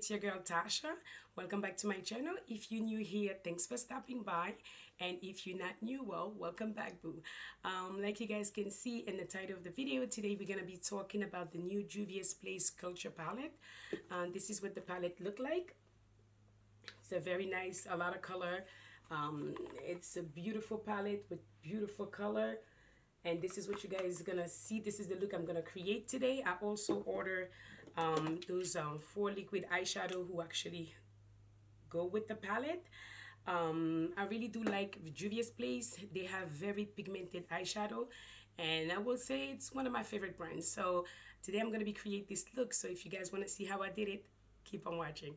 it's your girl Tasha. Welcome back to my channel. If you're new here, thanks for stopping by. And if you're not new, well, welcome back, boo. Like you guys can see in the title of the video, today we're going to be talking about the new Juvia's Place Culture palette. This is what the palette look like. It's a very nice, a lot of color. It's a beautiful palette with beautiful color. And this is what you guys are gonna see. This is the look I'm gonna create today. I also order those 4 liquid eyeshadow who actually go with the palette. I really do like Juvia's Place. They have very pigmented eyeshadow, and I will say it's one of my favorite brands. So today I'm gonna be create this look. So if you guys want to see how I did it, keep on watching.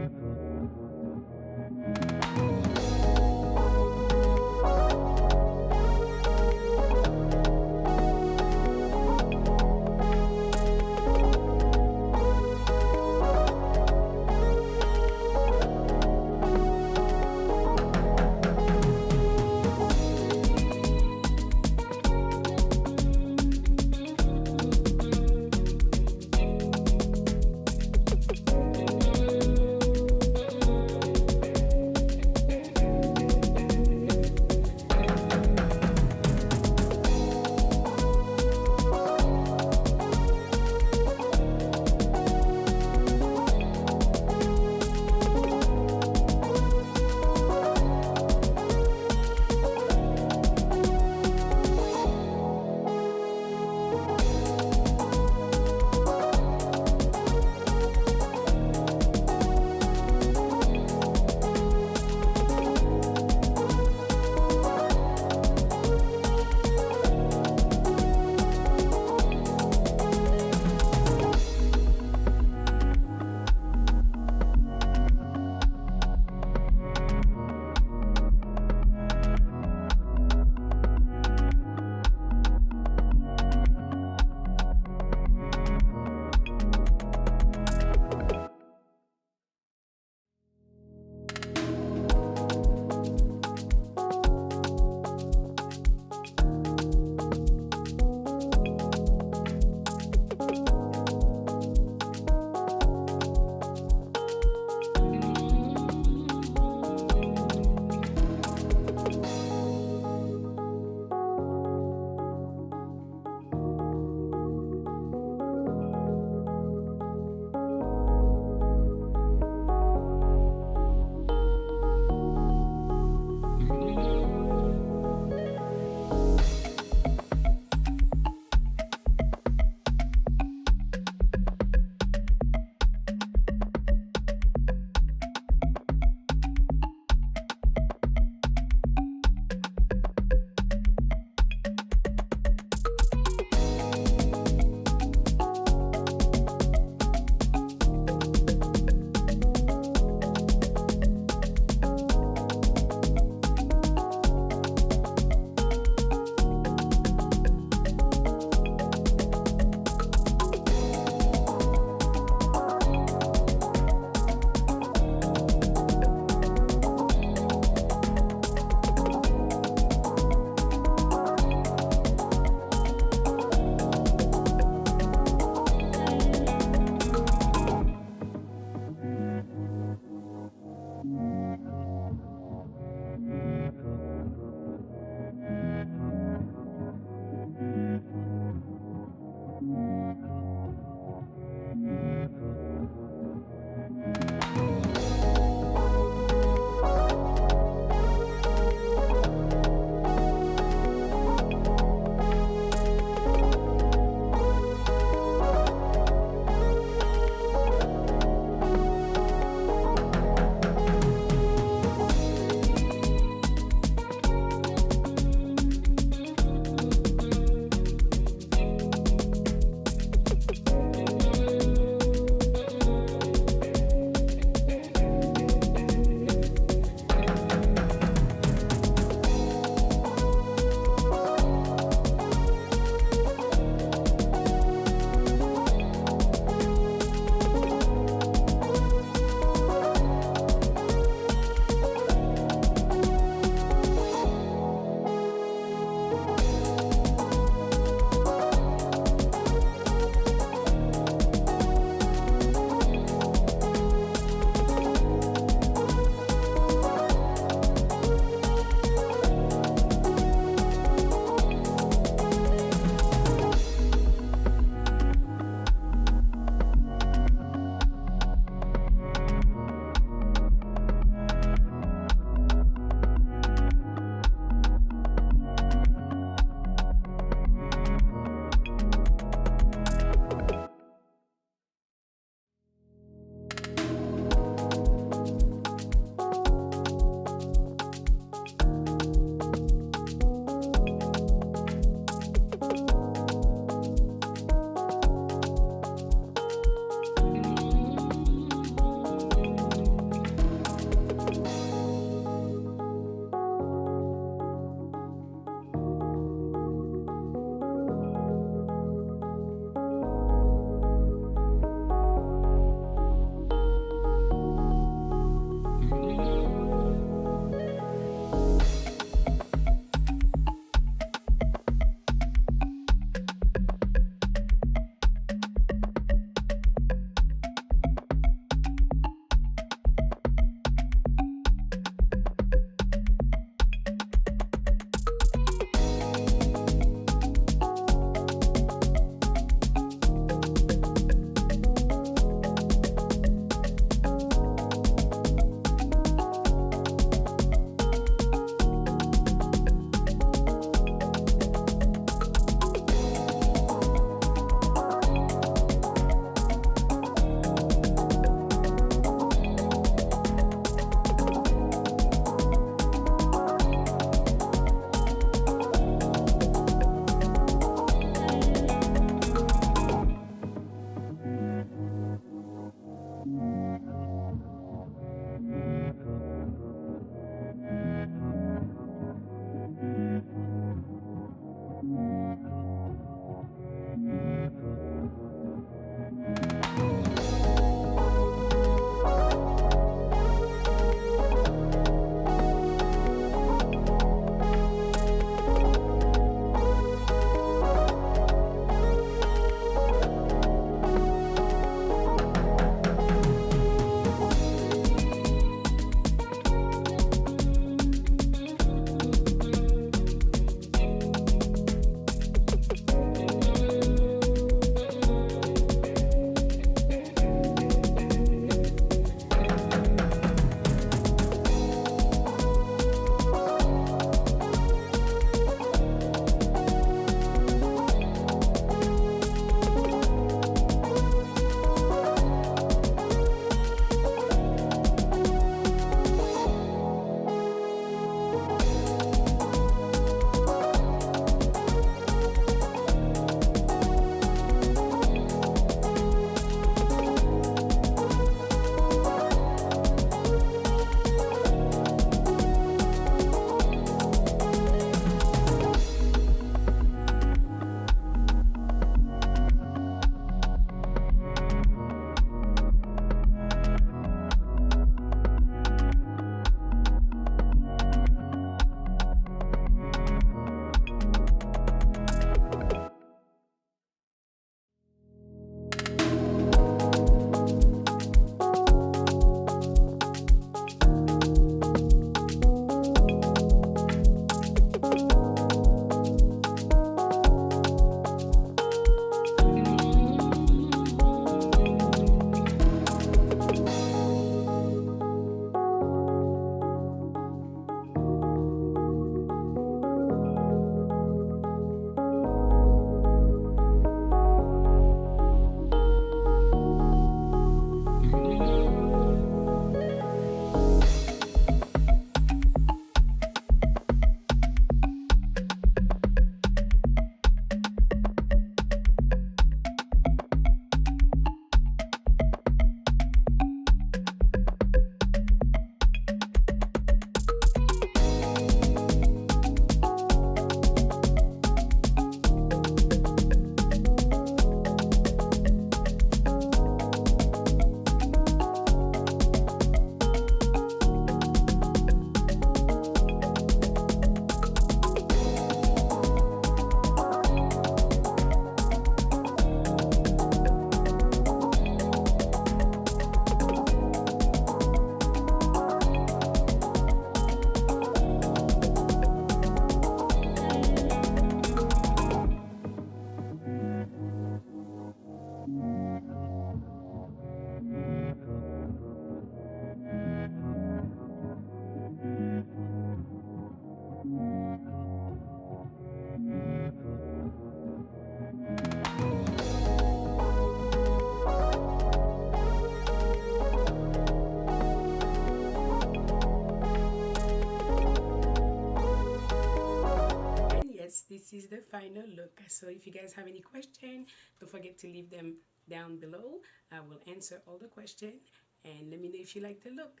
this is the final look. So if you guys have any question, don't forget to leave them down below. I will answer all the questions, and let me know if you like the look.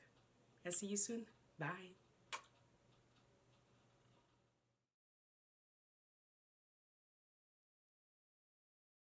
I'll see you soon. Bye.